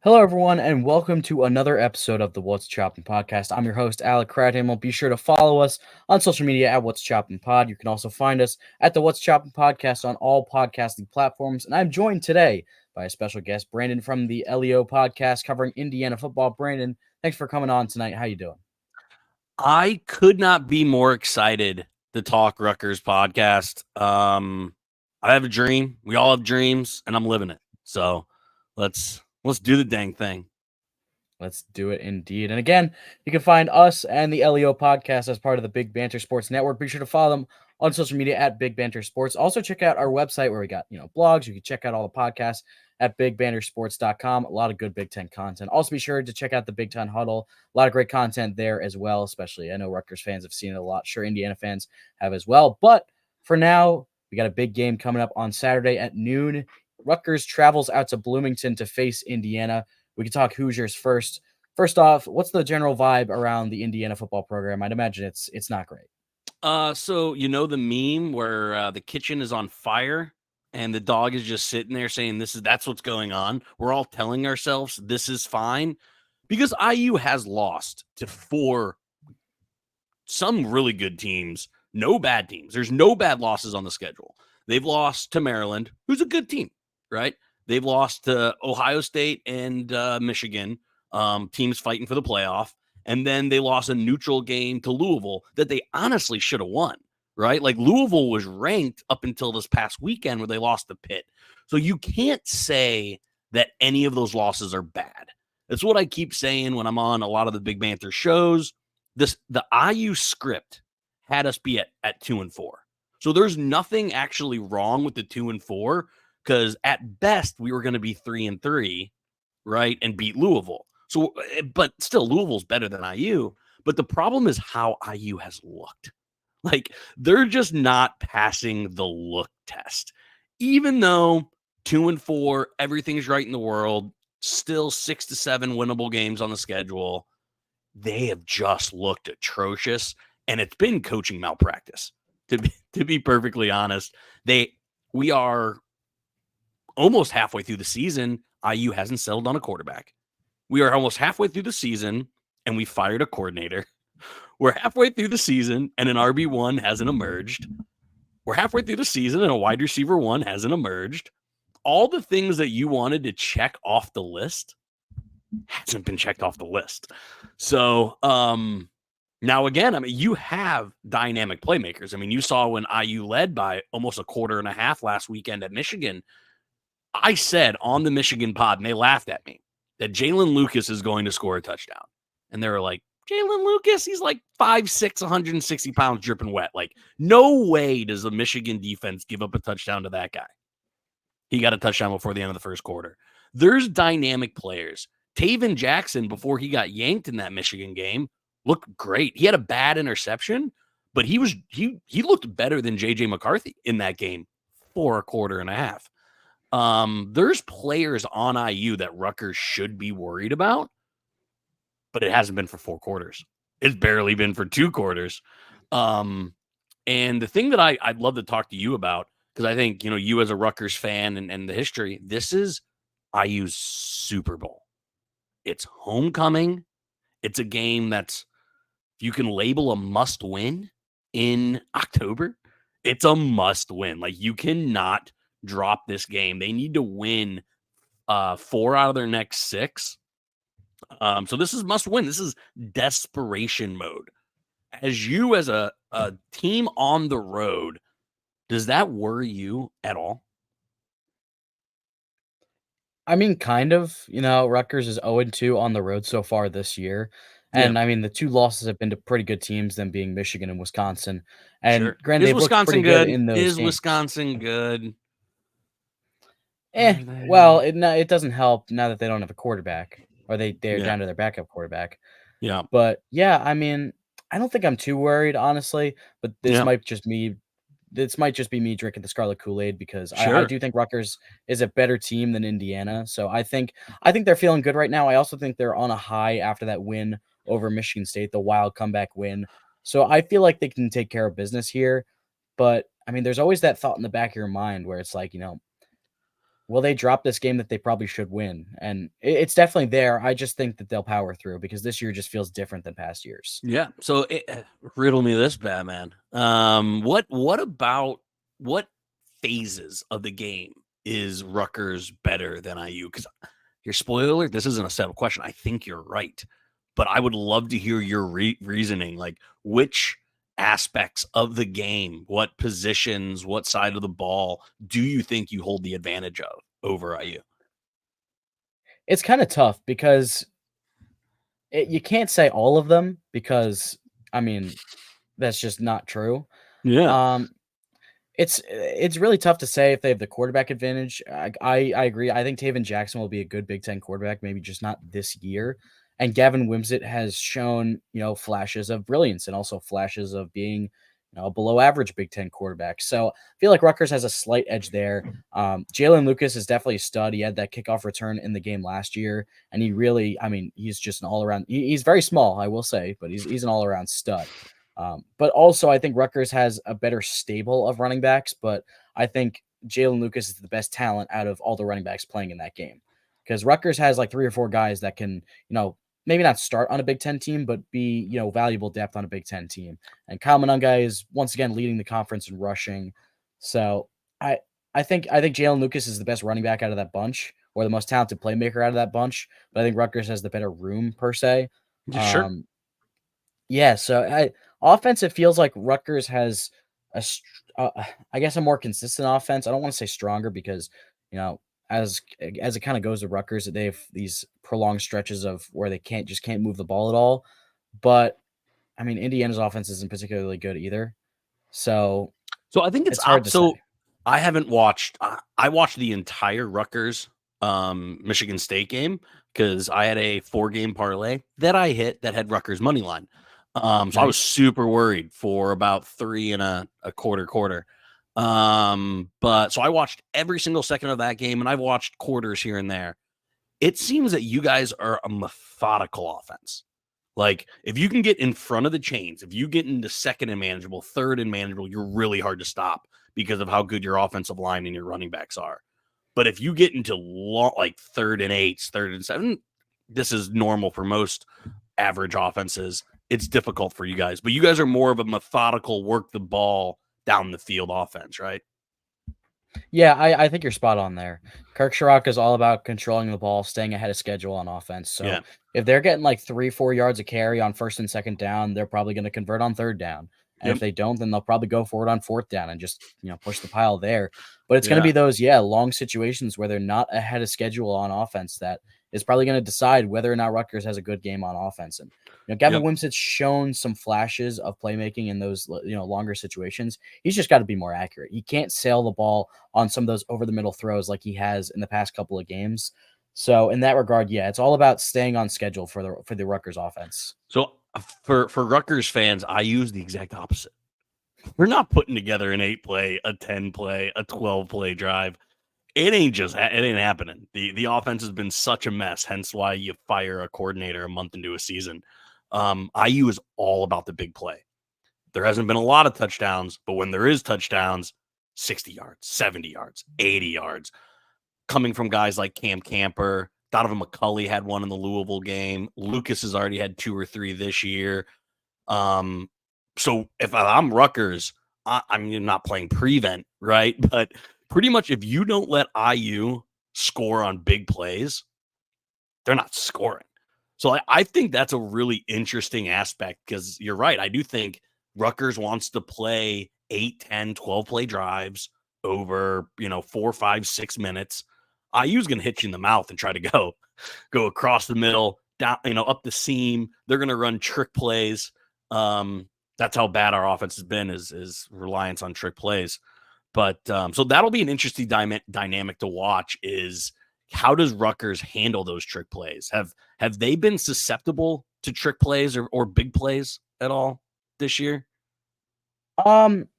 Hello, everyone, and welcome to another episode of the What's Choppin' podcast. I'm your host, Alec Crouthamel. Be sure to follow us on social media at What's Choppin' Pod. You can also find us at the What's Choppin' podcast on all podcasting platforms. And I'm joined today by a special guest, Brandon from the LEO podcast covering Indiana football. Brandon, thanks for coming on tonight. How you doing? I could not be more excited to talk Rutgers podcast. I have a dream. We all have dreams, and I'm living it. So let's do the dang thing. Let's do it indeed. And again, you can find us and the LEO podcast as part of the Big Banter Sports Network. Be sure to follow them on social media at Big Banter Sports. Also, check out our website where we got, blogs. You can check out all the podcasts at bigbantersports.com. A lot of good Big Ten content. Also, be sure to check out the Big Ten Huddle. A lot of great content there as well, especially I know Rutgers fans have seen it a lot. Sure, Indiana fans have as well. But for now, we got a big game coming up on Saturday at noon. Rutgers travels out to Bloomington to face Indiana. We can talk Hoosiers first. First off, what's the general vibe around the Indiana football program? I'd imagine it's not great. So you know the meme where the kitchen is on fire and the dog is just sitting there saying that's what's going on. We're all telling ourselves this is fine because IU has lost to some really good teams, no bad teams. There's no bad losses on the schedule. They've lost to Maryland, who's a good team, right? They've lost to Ohio State and Michigan, teams fighting for the playoff. And then they lost a neutral game to Louisville that they honestly should have won, right? Like Louisville was ranked up until this past weekend where they lost to Pitt. So you can't say that any of those losses are bad. That's what I keep saying when I'm on a lot of the Big Banter shows. The IU script had us be at 2-4. So there's nothing actually wrong with the 2-4 because at best we were going to be 3-3, right, and beat Louisville. So, but still, Louisville's better than IU. But the problem is how IU has looked. Like they're just not passing the look test, even though 2-4, everything's right in the world. Still 6 to 7 winnable games on the schedule. They have just looked atrocious, and it's been coaching malpractice. To be perfectly honest, we are almost halfway through the season. IU hasn't settled on a quarterback. We are almost halfway through the season, and we fired a coordinator. We're halfway through the season, and an RB1 hasn't emerged. We're halfway through the season, and a wide receiver 1 hasn't emerged. All the things that you wanted to check off the list hasn't been checked off the list. So, now again, I mean, you have dynamic playmakers. I mean, you saw when IU led by almost a quarter and a half last weekend at Michigan. I said on the Michigan pod, and they laughed at me, that Jalen Lucas is going to score a touchdown. And they were like, Jalen Lucas, he's like 5'6", 160 pounds, dripping wet. Like, no way does the Michigan defense give up a touchdown to that guy. He got a touchdown before the end of the first quarter. There's dynamic players. Taven Jackson, before he got yanked in that Michigan game, looked great. He had a bad interception, but he looked better than JJ McCarthy in that game for a quarter and a half. There's players on IU that Rutgers should be worried about, but it hasn't been for 4 quarters. It's barely been for 2 quarters. And the thing that I'd love to talk to you about, because I think, you as a Rutgers fan and the history, this is IU's Super Bowl. It's homecoming. It's a game that's, you can label a must win in October. It's a must win. Like, you cannot drop this game. They need to win 4 out of their next 6. So this is must win. This is desperation mode. As you as a team on the road, does that worry you at all? I mean, kind of. Rutgers is 0-2 on the road so far this year. Yeah, And I mean, the 2 losses have been to pretty good teams, them being Michigan and Wisconsin. And sure. granted, Is they've looked Wisconsin pretty good good? in those Is games. Wisconsin good? Well, it doesn't help now that they don't have a quarterback, or they're Yeah. down to their backup quarterback. Yeah. But yeah, I mean, I don't think I'm too worried, honestly. But Yeah. this might just be me drinking the Scarlet Kool-Aid because I Sure. do think Rutgers is a better team than Indiana. So I think they're feeling good right now. I also think they're on a high after that win over Michigan State, the wild comeback win. So I feel like they can take care of business here. But I mean, there's always that thought in the back of your mind where it's like, will they drop this game that they probably should win? And it's definitely there. I just think that they'll power through because this year just feels different than past years. Yeah. So riddle me this, Batman. What about what phases of the game is Rutgers better than IU? Because your spoiler, this isn't a settled question. I think you're right, but I would love to hear your reasoning. Like which aspects of the game, what positions, what side of the ball do you think you hold the advantage of over IU? It's kind of tough because you can't say all of them because I mean that's just not true. Yeah, Um, it's really tough to say if they have the quarterback advantage. I agree. I think Taven Jackson will be a good Big Ten quarterback, maybe just not this year. And Gavin Wimsatt has shown, flashes of brilliance and also flashes of being, a below average Big Ten quarterback. So I feel like Rutgers has a slight edge there. Jalen Lucas is definitely a stud. He had that kickoff return in the game last year, and he really, I mean, he's just an all around. He's very small, I will say, but he's an all around stud. But also, I think Rutgers has a better stable of running backs, but I think Jalen Lucas is the best talent out of all the running backs playing in that game. Because Rutgers has like 3 or 4 guys that can, maybe not start on a Big Ten team, but be, valuable depth on a Big Ten team. And Kyle Monunga is once again leading the conference in rushing. So I think Jalen Lucas is the best running back out of that bunch, or the most talented playmaker out of that bunch. But I think Rutgers has the better room per se. sure. Um, yeah, so offense, it feels like Rutgers has I guess a more consistent offense. I don't want to say stronger because, you know, as it kind of goes to Rutgers, they have these prolonged stretches of where they can't move the ball at all. But I mean, Indiana's offense isn't particularly good either. So So I think it's it's hard op. to say. So I haven't watched. I watched the entire Rutgers Michigan State game because I had a 4-game parlay that I hit that had Rutgers money line. So I was Nice. super worried for about 3 1/4 quarter. But so I watched every single second of that game, and I've watched quarters here and there. It seems that you guys are a methodical offense. Like, if you can get in front of the chains, if you get into second and manageable, third and manageable, you're really hard to stop because of how good your offensive line and your running backs are. But if you get into like 3rd and 8s, 3rd and 7, this is normal for most average offenses. It's difficult for you guys, but you guys are more of a methodical, work the ball down the field offense, right? Yeah, I think you're spot on there. Kirk Sherrock is all about controlling the ball, staying ahead of schedule on offense. So Yeah. if they're getting like 3, 4 yards of carry on first and second down, they're probably going to convert on third down. And if Yep. they don't, then they'll probably go for it on fourth down and just, push the pile there. But it's going to Yeah. be those, long situations where they're not ahead of schedule on offense that is probably going to decide whether or not Rutgers has a good game on offense. And, Gavin Yep. Wimsatt's shown some flashes of playmaking in those, longer situations. He's just got to be more accurate. He can't sail the ball on some of those over the middle throws like he has in the past couple of games. So in that regard, yeah, it's all about staying on schedule for the Rutgers offense. So for Rutgers fans, I use the exact opposite. We're not putting together an 8-play, a 10-play, a 12-play drive. It ain't happening. The offense has been such a mess, hence why you fire a coordinator a month into a season. IU is all about the big play. There hasn't been a lot of touchdowns, but when there is touchdowns, 60 yards, 70 yards, 80 yards, coming from guys like Cam Camper. Donovan McCulley had one in the Louisville game. Lucas has already had 2 or 3 this year. So if I'm Rutgers, I'm not playing prevent, right? But pretty much if you don't let IU score on big plays, they're not scoring. So I think that's a really interesting aspect because you're right. I do think Rutgers wants to play 8, 10, 12 play drives over, 4, 5, 6 minutes. IU's going to hit you in the mouth and try to go across the middle, down, up the seam. They're going to run trick plays. That's how bad our offense has been is reliance on trick plays. But so that'll be an interesting dynamic to watch is how does Rutgers handle those trick plays? Have they been susceptible to trick plays or big plays at all this year?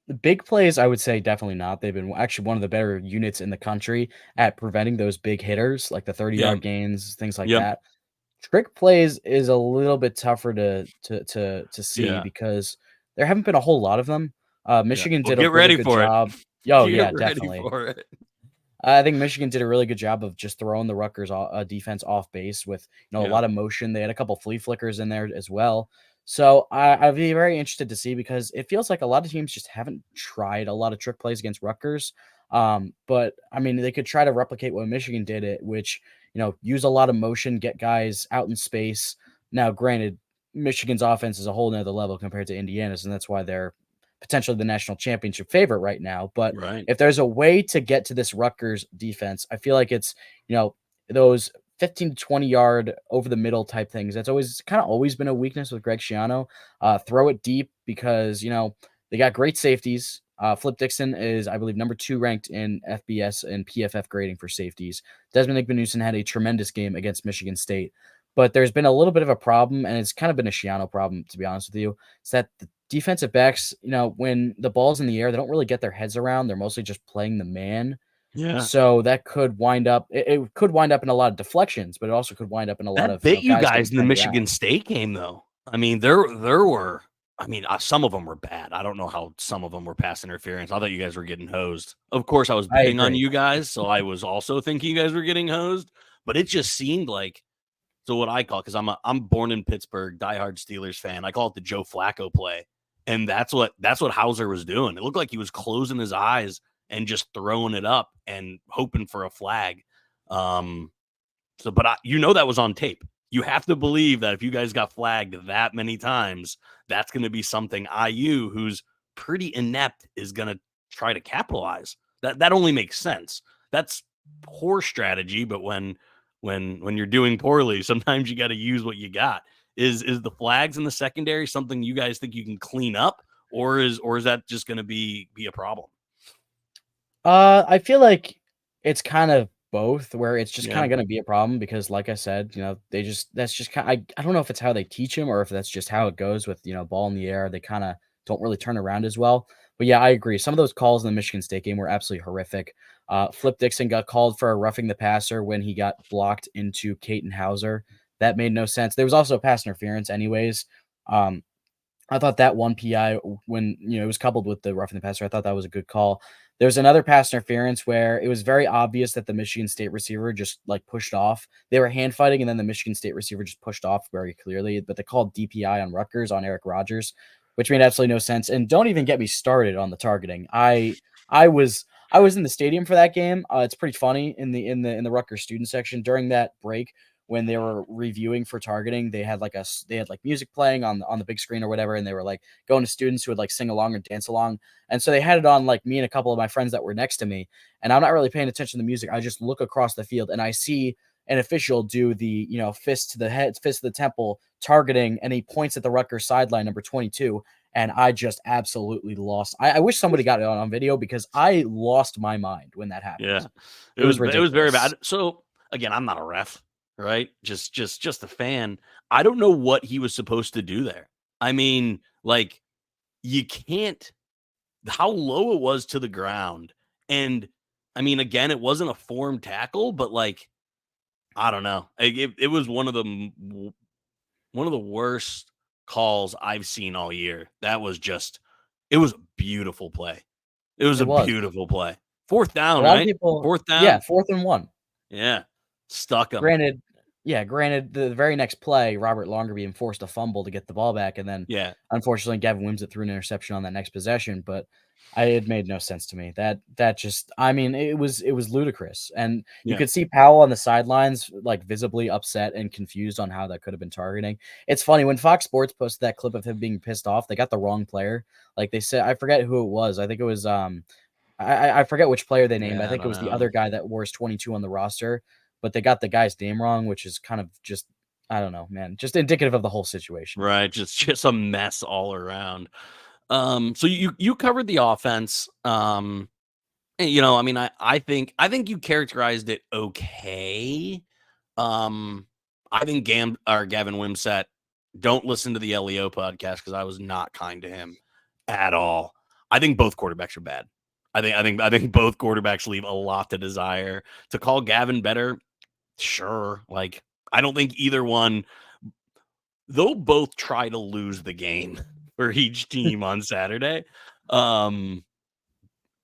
The big plays, I would say definitely not. They've been actually one of the better units in the country at preventing those big hitters, like the 30-yard Yeah. gains, things like Yep. that. Trick plays is a little bit tougher to see Yeah. because there haven't been a whole lot of them. Yeah. Michigan Well, did a get really ready good for it. job. Oh Get yeah, ready definitely. for it. I think Michigan did a really good job of just throwing the Rutgers defense off base with a Yeah. lot of motion. They had a couple flea flickers in there as well. So I'd be very interested to see because it feels like a lot of teams just haven't tried a lot of trick plays against Rutgers. But I mean, they could try to replicate what Michigan did, which use a lot of motion, get guys out in space. Now, granted, Michigan's offense is a whole nother level compared to Indiana's, and that's why they're potentially the national championship favorite right now. But Right. if there's a way to get to this Rutgers defense, I feel like it's, those 15 to 20 yard over the middle type things. That's always been a weakness with Greg Schiano. Throw it deep because, they got great safeties. Flip Dixon is, I believe, number 2 ranked in FBS and PFF grading for safeties. Desmond Igbenusson had a tremendous game against Michigan State. But there's been a little bit of a problem, and it's kind of been a Schiano problem, to be honest with you. It's that the defensive backs, when the ball's in the air, they don't really get their heads around. They're mostly just playing the man. Yeah. So that could wind up it could wind up in a lot of deflections, but it also could wind up in a lot That of, bit you guys getting guys in the turned Michigan around. State game, though. I mean, there were. I mean, some of them were bad. I don't know how some of them were pass interference. I thought you guys were getting hosed. Of course, I was I betting on agree. you guys, so I was also thinking you guys were getting hosed. But it just seemed like what I call, because I'm born in Pittsburgh, diehard Steelers fan. I call it the Joe Flacco play, and that's what Hauser was doing. It looked like he was closing his eyes and just throwing it up and hoping for a flag. But that was on tape. You have to believe that if you guys got flagged that many times, that's going to be something IU, who's pretty inept, is going to try to capitalize. That only makes sense. That's poor strategy, but when you're doing poorly, sometimes you got to use what you got. Is the flags in the secondary something you guys think you can clean up, or is that just going to be a problem? I feel like it's kind of both, where it's just Yeah. kinda gonna be a problem because, like I said, that's just kinda I don't know if it's how they teach him or if that's just how it goes with, ball in the air. They kinda don't really turn around as well. But yeah, I agree. Some of those calls in the Michigan State game were absolutely horrific. Flip Dixon got called for a roughing the passer when he got blocked into Caton Hauser. That made no sense. There was also pass interference anyways. Um, I thought that one PI when, it was coupled with the roughing the passer, I thought that was a good call. There was another pass interference where it was very obvious that the Michigan State receiver just, pushed off. They were hand fighting, and then the Michigan State receiver just pushed off very clearly, but they called DPI on Rutgers on Eric Rogers, which made absolutely no sense, and don't even get me started on the targeting. I was I was in the stadium for that game. It's pretty funny in the Rutgers student section during that break when they were reviewing for targeting. They had music playing on the big screen or whatever, and they were going to students who would sing along or dance along. And so they had it on me and a couple of my friends that were next to me, and I'm not really paying attention to the music. I just look across the field and I see an official do the fist to the head, fist to the temple targeting, and he points at the Rutgers sideline number 22. And I just absolutely lost. I wish somebody got it on video because I lost my mind when that Yeah. happened. It It was was very ridiculous. bad. So again, I'm not a ref, right? Just a fan. I don't know what he was supposed to do there. I mean, you can't, how low it was to the ground. And I mean, again, it wasn't a formed tackle, but I don't know. It was one of the worst calls I've seen all year. That was just, it was a beautiful play. It was It a was. beautiful play. Fourth A down, lot of right? people, Fourth yeah, down. 4th and 1. Yeah. Stuck him. Granted, the very next play, Robert Longer being forced to fumble to get the ball back, and then, Yeah. unfortunately, Gavin Wimsatt threw an interception on that next possession, but it made no sense to me. That just I mean, it was ludicrous, and you Yeah. could see Powell on the sidelines, visibly upset and confused on how that could have been targeting. It's funny, when Fox Sports posted that clip of him being pissed off, they got the wrong player. They said I forget who it was. I think it was, I forget which player they named. I Yeah, I think it don't was the know. other guy that wears 22 on the roster, but they got the guy's name wrong, which is kind of just I don't know, man, just indicative of the whole situation. Right. Just a mess all around. So you covered the offense. I mean, I think you characterized it okay. Um, I think Gavin Wimsatt, don't listen to the LEO podcast because I was not kind to him at all. I think both quarterbacks are bad. I think both quarterbacks leave a lot to desire. To call Gavin better, sure. I don't think either one, they'll both try to lose the game for each team on Saturday. Um,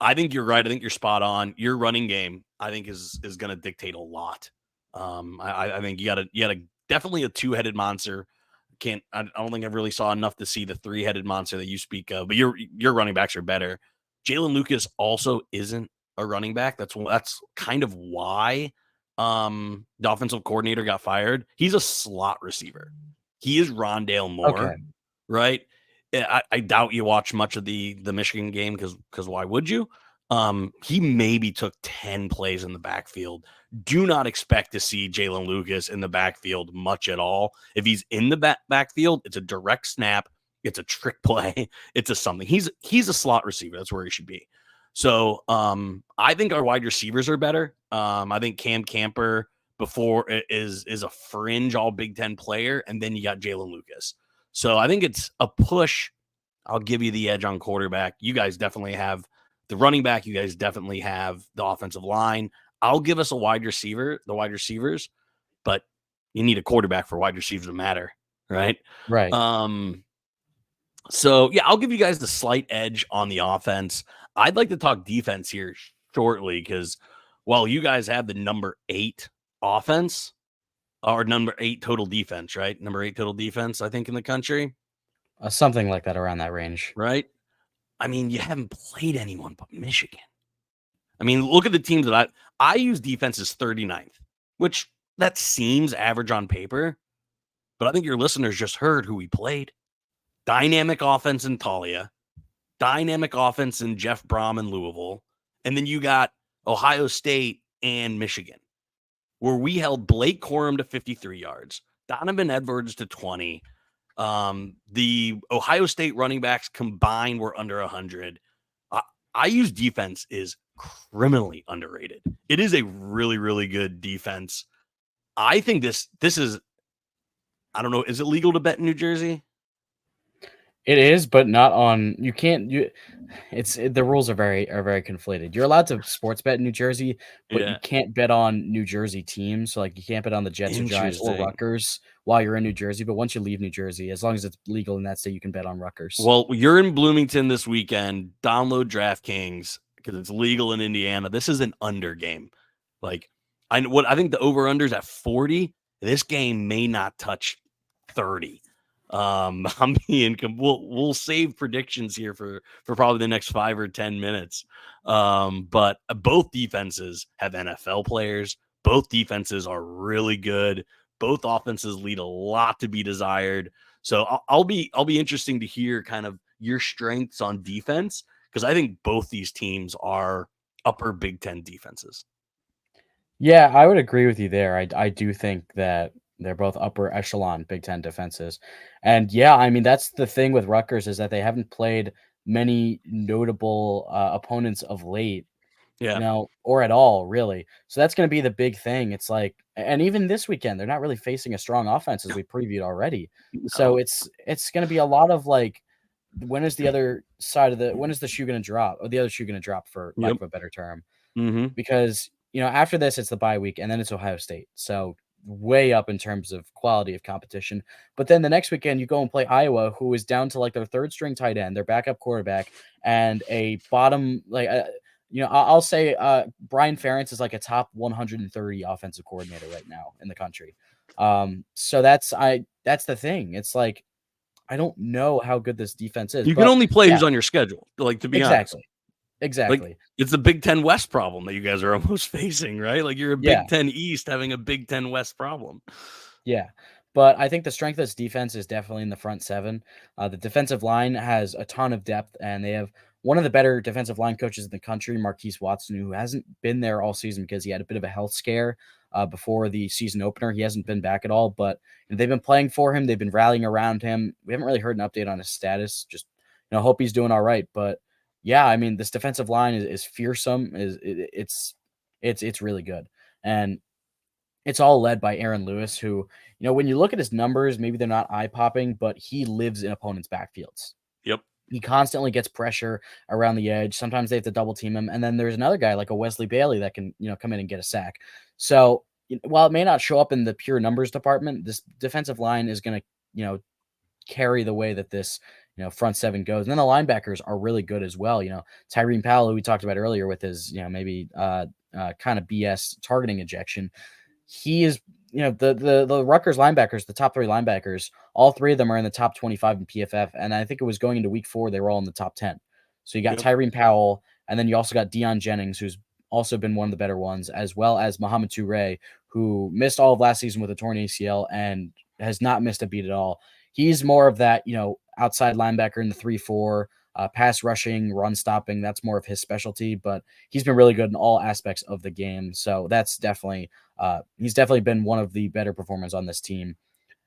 I think you're right. I think you're spot on. Your running game, I think, is going to dictate a lot. I think you got a definitely a two-headed monster. I don't think I really saw enough to see the three-headed monster that you speak of. But your running backs are better. Jalen Lucas also isn't a running back. That's kind of why the offensive coordinator got fired. He's a slot receiver. He is Rondale Moore, Okay. right? I doubt you watch much of the Michigan game because why would you? He maybe took 10 plays in the backfield. Do not expect to see Jalen Lucas in the backfield much at all. If he's in the backfield, it's a direct snap, it's a trick play, it's a something. He's a slot receiver. That's where he should be. So I think our wide receivers are better. I think Cam Camper before is a fringe all Big Ten player, and then you got Jalen Lucas. So I think it's a push. I'll give you the edge on quarterback. You guys definitely have the running back. You guys definitely have the offensive line. I'll give us the wide receivers, but you need a quarterback for wide receivers to matter, right? Right. So yeah, I'll give you guys the slight edge on the offense. I'd like to talk defense here shortly because while you guys have the number 8 offense or number 8 total defense, right? Number 8 total defense, I think, in the country. Something like that, around that range. Right? I mean, you haven't played anyone but Michigan. I mean, look at the teams that I use defense as 39th, which that seems average on paper, but I think your listeners just heard who we played. Dynamic offense in Talia, dynamic offense in Jeff Brom in Louisville, and then you got Ohio State and Michigan, where we held Blake Corum to 53 yards, Donovan Edwards to 20. The Ohio State running backs combined were under 100. I use defense is criminally underrated. It is a really, really good defense. I think this is, I don't know, is it legal to bet in New Jersey? It is, but not on. You can't. The rules are very conflated. You're allowed to sports bet in New Jersey, but you Yeah. can't bet on New Jersey teams. So like you can't bet on the Jets or Giants or Interesting. Rutgers while you're in New Jersey. But once you leave New Jersey, as long as it's legal in that state, you can bet on Rutgers. Well, you're in Bloomington this weekend. Download DraftKings because it's legal in Indiana. This is an under game. Like I think the over under is at 40. This game may not touch 30. I'm being we'll save predictions here for probably the next 5 or 10 minutes. But both defenses have NFL players. Both defenses are really good. Both offenses lead a lot to be desired. So I'll be interesting to hear kind of your strengths on defense because I think both these teams are upper Big Ten defenses. Yeah, I would agree with you there. I do think that they're both upper echelon Big Ten defenses. And yeah, I mean, that's the thing with Rutgers is that they haven't played many notable opponents of late, Yeah. or at all, really. So that's going to be the big thing. It's like, and even this weekend, they're not really facing a strong offense as we previewed already. So No. it's going to be a lot of like, when is the shoe going to drop? Or the other shoe going to drop, for lack Yep. of a better term? Mm-hmm. Because after this it's the bye week and then it's Ohio State, so way up in terms of quality of competition. But then the next weekend you go and play Iowa, who is down to like their third string tight end, their backup quarterback, and a bottom I'll say Brian Ferentz is like a top 130 offensive coordinator right now in the country. So that's the thing. It's like I don't know how good this defense is. You can But only play yeah, who's on your schedule. Like, to be honest. Like, exactly. it's the Big Ten West problem that you guys are almost facing, right? Like, you're a Yeah. Big Ten East having a Big Ten West problem. Yeah, but I think the strength of this defense is definitely in the front seven. The defensive line has a ton of depth, and they have one of the better defensive line coaches in the country, Marquise Watson, who hasn't been there all season because he had a bit of a health scare before the season opener. He hasn't been back at all, but they've been playing for him. They've been rallying around him. We haven't really heard an update on his status. Just hope he's doing all right. But yeah, I mean, this defensive line is fearsome. It's really good, and it's all led by Aaron Lewis, who, when you look at his numbers, maybe they're not eye-popping, but he lives in opponents' backfields. Yep. He constantly gets pressure around the edge. Sometimes they have to double team him. And then there's another guy like a Wesley Bailey that can, come in and get a sack. So while it may not show up in the pure numbers department, this defensive line is going to, carry the way that this front seven goes. And then the linebackers are really good as well. Tyreen Powell, who we talked about earlier with his, maybe kind of BS targeting ejection. He is, the Rutgers linebackers, the top three linebackers, all three of them are in the top 25 in PFF. And I think it was going into week 4, they were all in the top 10. So you got Tyreen Powell, and then you also got Deion Jennings, who's also been one of the better ones, as well as Mohamed Toure, who missed all of last season with a torn ACL and has not missed a beat at all. He's more of that, outside linebacker in the 3-4, pass rushing, run stopping. That's more of his specialty, but he's been really good in all aspects of the game. So that's definitely, he's definitely been one of the better performers on this team.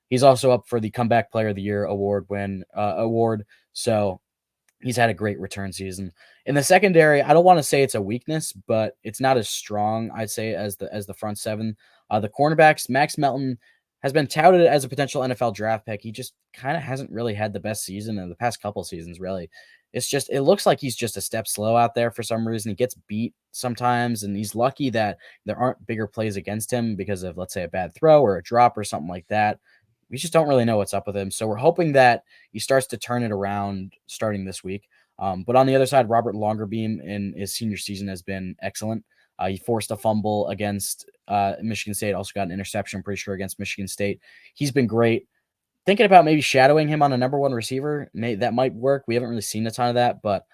He's also up for the Comeback Player of the Year award. So he's had a great return season. In the secondary, I don't want to say it's a weakness, but it's not as strong, I'd say, as the front seven. The cornerbacks, Max Melton has been touted as a potential NFL draft pick. He just kind of hasn't really had the best season in the past couple seasons, really. It looks like he's just a step slow out there for some reason. He gets beat sometimes, and he's lucky that there aren't bigger plays against him because of, let's say, a bad throw or a drop or something like that. We just don't really know what's up with him. So we're hoping that he starts to turn it around starting this week. But on the other side, Robert Longerbeam in his senior season has been excellent. He forced a fumble against Michigan State, also got an interception, I'm pretty sure, against Michigan State. He's been great. Thinking about maybe shadowing him on a number one receiver, that might work. We haven't really seen a ton of that, but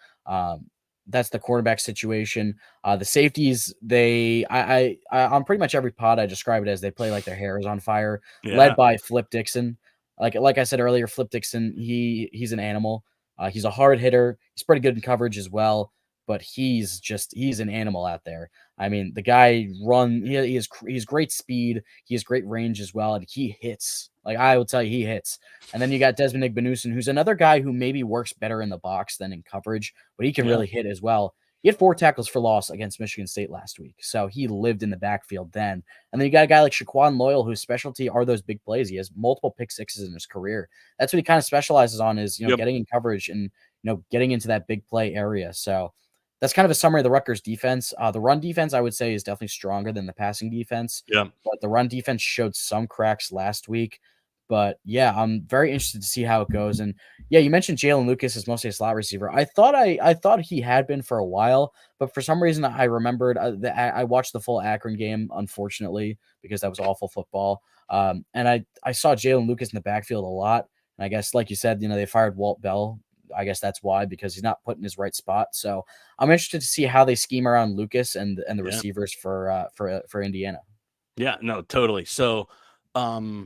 that's the quarterback situation. The safeties, on pretty much every pod I describe it as they play like their hair is on fire, led by Flip Dixon. Like I said earlier, Flip Dixon, he's an animal. He's a hard hitter. He's pretty good in coverage as well, but he's an animal out there. I mean, the guy he's great speed. He has great range as well, and he hits. Like, I will tell you, he hits. And then you got Desmond Igbenusin, who's another guy who maybe works better in the box than in coverage, but he can really hit as well. He had 4 tackles for loss against Michigan State last week, so he lived in the backfield then. And then you got a guy like Shaquan Loyal, whose specialty are those big plays. He has multiple pick sixes in his career. That's what he kind of specializes on, is getting in coverage and getting into that big play area. So that's kind of a summary of the Rutgers defense. The run defense, I would say, is definitely stronger than the passing defense. Yeah. But the run defense showed some cracks last week. But yeah, I'm very interested to see how it goes. And yeah, you mentioned Jalen Lucas is mostly a slot receiver. I thought he had been for a while, but for some reason I remembered that I watched the full Akron game, unfortunately, because that was awful football. And I saw Jalen Lucas in the backfield a lot. And I guess, like you said, they fired Walt Bell. I guess that's why, because he's not put in his right spot. So I'm interested to see how they scheme around Lucas and the receivers for Indiana. Yeah, no, totally. So, no,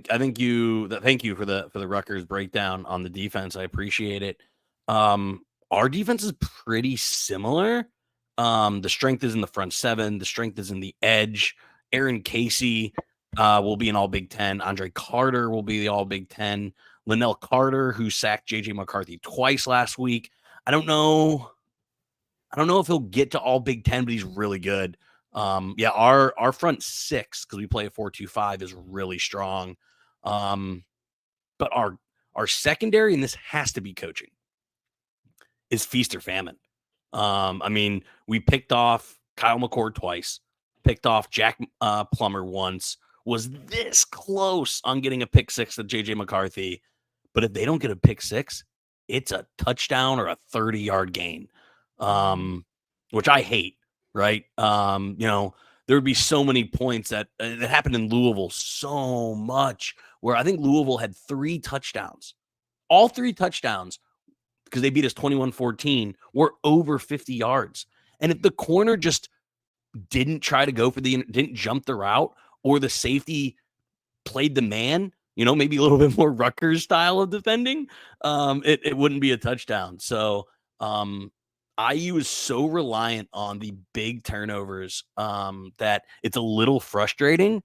thank you for the Rutgers breakdown on the defense. I appreciate it. Our defense is pretty similar. The strength is in the front seven. The strength is in the edge. Aaron Casey will be an All Big Ten. Andre Carter will be the All Big Ten. Linnell Carter, who sacked J.J. McCarthy twice last week. I don't know if he'll get to All Big Ten, but he's really good. Our front six, because we play a 4-2-5, is really strong. But our secondary, and this has to be coaching, is feast or famine. We picked off Kyle McCord twice, picked off Jack Plummer once, was this close on getting a pick six to J.J. McCarthy. But if they don't get a pick six, it's a touchdown or a 30-yard gain, which I hate. Right. There would be so many points that happened in Louisville so much, where I think Louisville had 3 touchdowns. All 3 touchdowns, because they beat us 21-14, were over 50 yards. And if the corner just didn't try to didn't jump the route, or the safety played the man, maybe a little bit more Rutgers style of defending, it wouldn't be a touchdown. So, IU is so reliant on the big turnovers that it's a little frustrating.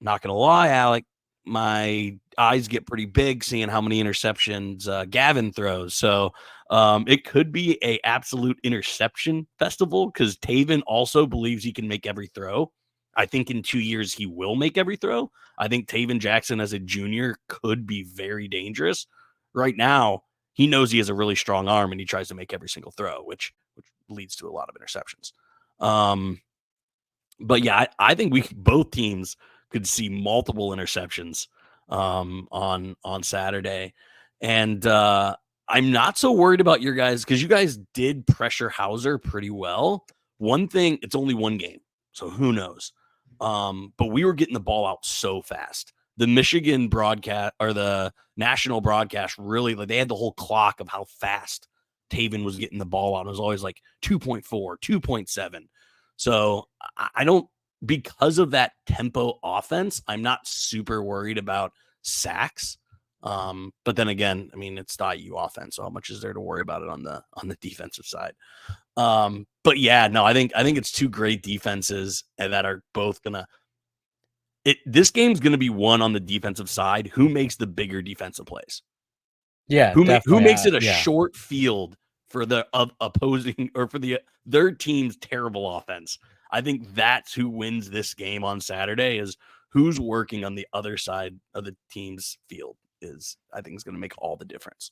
Not going to lie, Alec, my eyes get pretty big seeing how many interceptions Gavin throws. So it could be a absolute interception festival, because Taven also believes he can make every throw. I think in 2 years he will make every throw. I think Taven Jackson as a junior could be very dangerous. Right now, he knows he has a really strong arm, and he tries to make every single throw, which leads to a lot of interceptions. But yeah, I think both teams could see multiple interceptions on Saturday. And I'm not so worried about your guys because you guys did pressure Hauser pretty well. One thing, it's only one game, so who knows? But we were getting the ball out so fast. The Michigan broadcast or the national broadcast really, like, they had the whole clock of how fast Taven was getting the ball out. It was always like 2.4, 2.7. So I don't, because of that tempo offense, I'm not super worried about sacks. But then again, I mean, it's the IU offense, so how much is there to worry about it on the defensive side? But yeah, no, I think it's two great defenses and that are both gonna. This game's gonna be won on the defensive side. Who makes the bigger defensive plays? Yeah, Who definitely. makes it a Yeah. short field for the opposing or for their team's terrible offense? I think that's who wins this game on Saturday. Is who's working on the other side of the team's field. I think is going to make all the difference.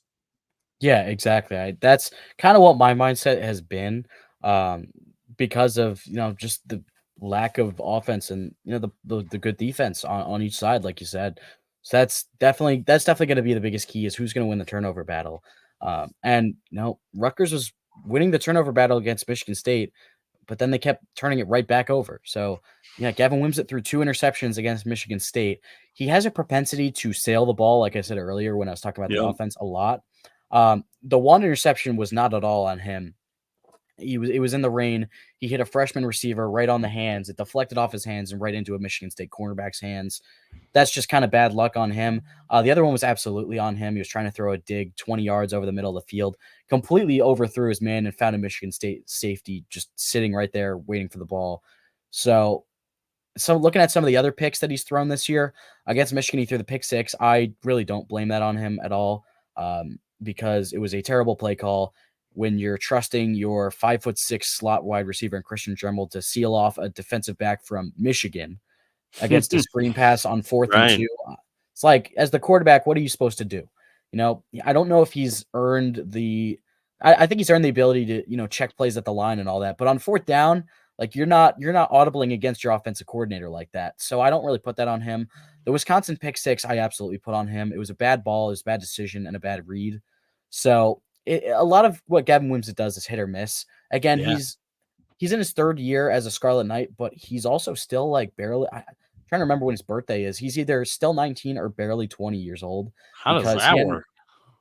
Yeah, exactly. That's kind of what my mindset has been, because of, just the lack of offense and, the good defense on each side, like you said. So that's definitely going to be the biggest key is who's going to win the turnover battle. And Rutgers was winning the turnover battle against Michigan State, but then they kept turning it right back over. So yeah, Gavin Wimsatt threw 2 interceptions against Michigan State. He has a propensity to sail the ball, like I said earlier when I was talking about the offense a lot. The one interception was not at all on him. It was in the rain. He hit a freshman receiver right on the hands. It deflected off his hands and right into a Michigan State cornerback's hands. That's just kind of bad luck on him. The other one was absolutely on him. He was trying to throw a dig 20 yards over the middle of the field, completely overthrew his man and found a Michigan State safety just sitting right there waiting for the ball. So looking at some of the other picks that he's thrown this year against Michigan, he threw the pick 6. I really don't blame that on him at all, because it was a terrible play call when you're trusting your 5'6" slot wide receiver and Christian Dremel to seal off a defensive back from Michigan against a screen pass on 4th and Right. 2. It's like, as the quarterback, what are you supposed to do? I don't know if he's earned I think he's earned the ability to, check plays at the line and all that. But on 4th down, like, you're not audibling against your offensive coordinator like that. So I don't really put that on him. The Wisconsin pick 6, I absolutely put on him. It was a bad ball, it was a bad decision, and a bad read. So a lot of what Gavin Wimsatt does is hit or miss. Again, Yeah. he's in his 3rd year as a Scarlet Knight, but he's also still like barely. I'm trying to remember when his birthday is. He's either still 19 or barely 20 years old, How does because that work?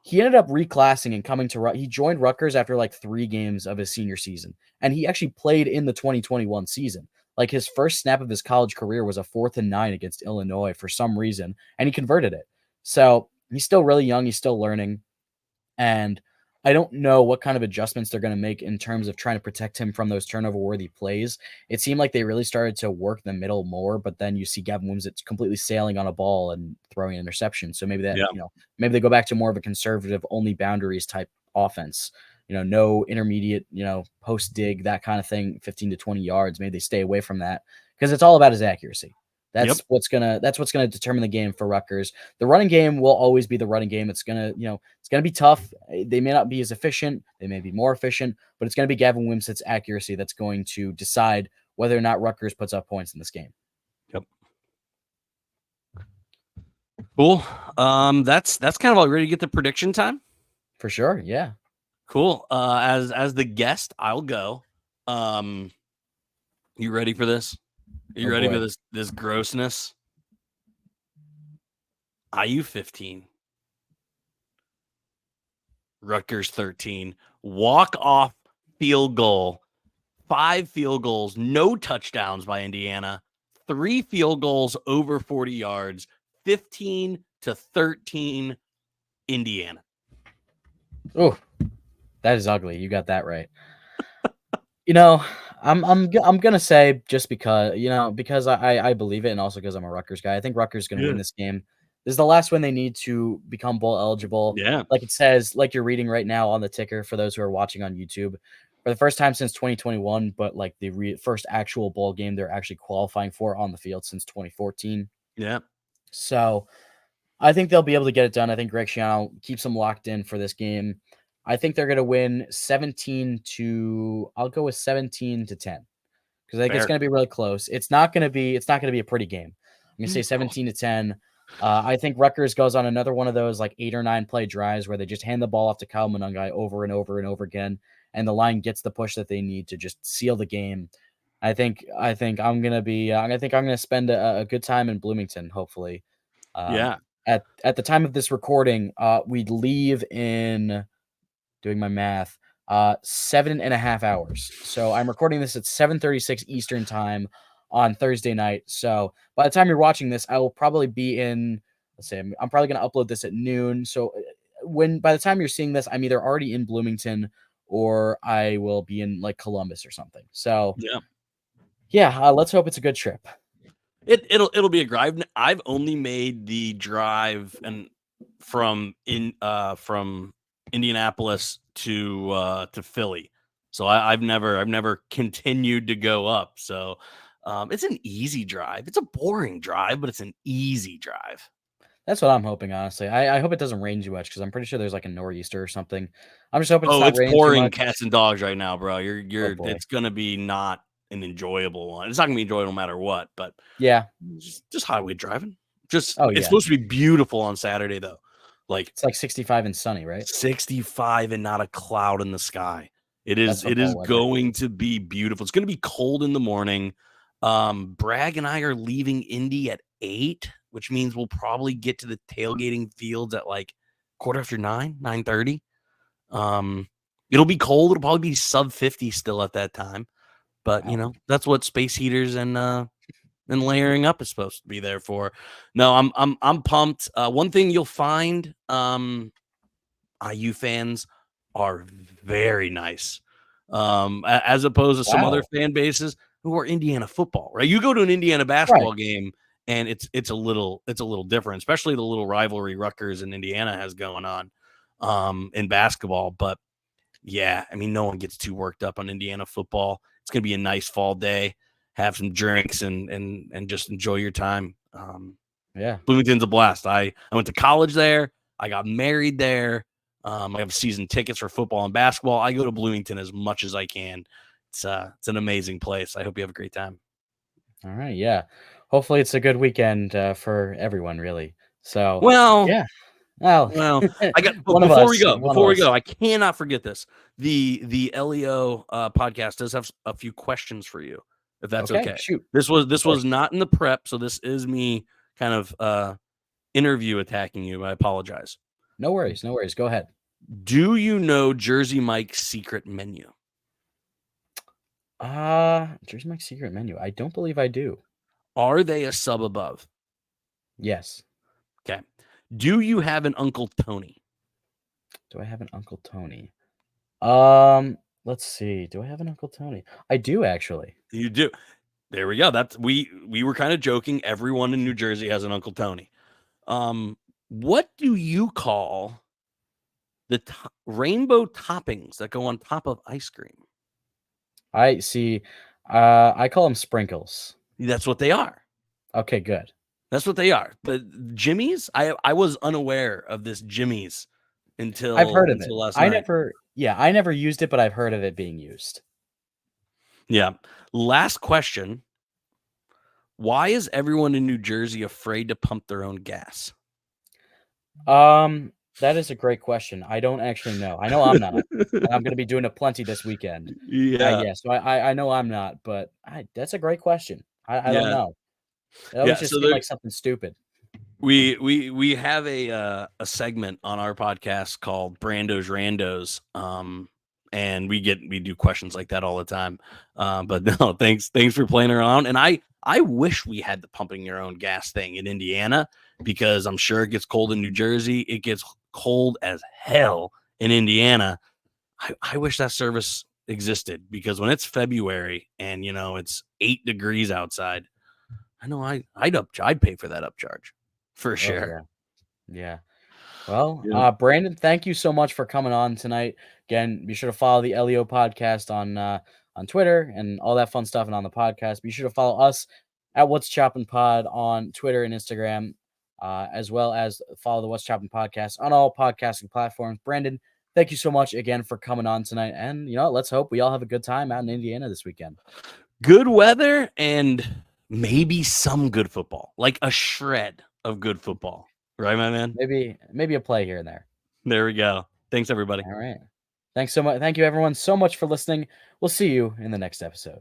he ended up reclassing and coming to he joined Rutgers after like 3 games of his senior season, and he actually played in the 2021 season. Like, his first snap of his college career was a 4th and 9 against Illinois for some reason, and he converted it. So he's still really young. He's still learning. And I don't know what kind of adjustments they're going to make in terms of trying to protect him from those turnover-worthy plays. It seemed like they really started to work the middle more, but then you see Gavin Wimsatt completely sailing on a ball and throwing an interception. So maybe that, Yeah. maybe they go back to more of a conservative, only boundaries type offense. No intermediate, post dig, that kind of thing, 15 to 20 yards. Maybe they stay away from that because it's all about his accuracy. Yep. That's what's gonna determine the game for Rutgers. The running game will always be the running game. It's gonna be tough. They may not be as efficient. They may be more efficient, but it's gonna be Gavin Wimsatt's accuracy that's going to decide whether or not Rutgers puts up points in this game. Yep. Cool. That's kind of all. Ready to get the prediction time? For sure. Yeah. Cool. As the guest, I'll go. You ready for this? Are you ready for this grossness? IU 15. Rutgers 13. Walk off field goal. 5 field goals, no touchdowns by Indiana. 3 field goals over 40 yards. 15-13 Indiana. Oh, that is ugly. You got that right. I'm gonna say, just because I believe it, and also because I'm a Rutgers guy. I think Rutgers is gonna win this game. This is the last one they need to become bowl eligible. Yeah. Like it says, like you're reading right now on the ticker for those who are watching on YouTube, for the first time since 2021, but like the first actual bowl game they're actually qualifying for on the field since 2014. Yeah. So I think they'll be able to get it done. I think Greg Schiano keeps them locked in for this game. I think they're going to win 17 I'll go with 17-10, because I think it's going to be really close. It's not going to be a pretty game. I'm going to say 17-10. I think Rutgers goes on another one of those like 8 or 9 play drives where they just hand the ball off to Kyle Monangai over and over and over again, and the line gets the push that they need to just seal the game. I think I'm gonna be. I think I'm gonna spend a good time in Bloomington. Hopefully, um, Yeah. at the time of this recording, we'd leave in, doing my math, 7.5 hours. So I'm recording this at 7:36 Eastern time on Thursday night. So by the time you're watching this, I will probably be in. Let's say I'm probably going to upload this at noon. So when by the time you're seeing this, I'm either already in Bloomington or I will be in like Columbus or something. So Yeah. yeah, let's hope it's a good trip. It'll be a drive. I've only made the drive and from Indianapolis to Philly. So I've never continued to go up. So it's an easy drive. It's a boring drive, but it's an easy drive. That's what I'm hoping, honestly. I hope it doesn't rain too much because I'm pretty sure there's like a nor'easter or something. I'm just hoping it's Oh, not it's raining too pouring much. cats and dogs right now, bro. Oh You're boy. it's gonna be not an enjoyable one. It's not gonna be enjoyable no matter what, but Yeah. just highway driving. Just Oh it's yeah. supposed to be beautiful on Saturday though. Like It's like 65 and sunny, right? 65 and not a cloud in the sky. That's It is football weather. going to be beautiful. It's going to be cold in the morning. Bragg and I are leaving Indy at 8, which means we'll probably get to the tailgating fields at like 9:15, 9:30. It'll be cold. It'll probably be sub 50 still at that time. But Wow. that's what space heaters and layering up is supposed to be there for. No, I'm pumped. One thing you'll find, IU fans are very nice, as opposed to some other Wow. fan bases who are Indiana football. Right? You go to an Indiana Right. basketball game, and it's a little different, especially the little rivalry Rutgers and Indiana has going on in basketball. But yeah, I mean, no one gets too worked up on Indiana football. It's gonna be a nice fall day. Have some drinks and just enjoy your time. Yeah. Bloomington's a blast. I went to college there. I got married there. I have season tickets for football and basketball. I go to Bloomington as much as I can. It's an amazing place. I hope you have a great time. All right. Yeah. Hopefully it's a good weekend for everyone, really. So Well, yeah. Well, well, I got but one of us. One of before we us. go, I cannot forget this. The LEO podcast does have a few questions for you, if that's Okay. okay. Shoot. This Of was course. not in the prep, so this is me kind of interview attacking you. I apologize. No worries. No worries. Go ahead. Do you know Jersey Mike's secret menu? Here's my secret menu. I don't believe I do. Are they a sub above? Yes. Okay. Do you have an Uncle Tony? Do I have an Uncle Tony? Let's see. Do I have an Uncle Tony? I do actually. You do. There we go. That's we were kind of joking. Everyone in New Jersey has an Uncle Tony. What do you call the rainbow toppings that go on top of ice cream? I see. I call them sprinkles. That's what they are. Okay, good. That's what they are. But Jimmy's, I was unaware of this Jimmy's I've heard of it. until last night. I never used it, but I've heard of it being used. Yeah. Last question. Why is everyone in New Jersey afraid to pump their own gas? That is a great question. I don't actually know. I know I'm not. And I'm gonna be doing a plenty this weekend. Yeah. Yeah, so I know I'm not, but that's a great question. I don't Yeah. know. It always Yeah. just So seemed there, like something stupid. we have a segment on our podcast called Brando's Randos. And we do questions like that all the time. But no, thanks for playing around. And I wish we had the pumping your own gas thing in Indiana, because I'm sure it gets cold in New Jersey. It gets cold as hell in Indiana. I wish that service existed, because when it's February and it's 8 degrees outside, I know I'd pay for that upcharge for Oh, sure. yeah. Yeah. Well, Yeah. Brandon, thank you so much for coming on tonight. Again, be sure to follow the LEO podcast on Twitter and all that fun stuff, and on the podcast. Be sure to follow us at What's Choppin' Pod on Twitter and Instagram, as well as follow the What's Choppin' podcast on all podcasting platforms. Brandon, thank you so much again for coming on tonight. And let's hope we all have a good time out in Indiana this weekend. Good weather and maybe some good football, like a shred of good football. Right, my man? Maybe a play here and there. There we go. Thanks, everybody. All right. Thanks so much. Thank you, everyone, so much for listening. We'll see you in the next episode.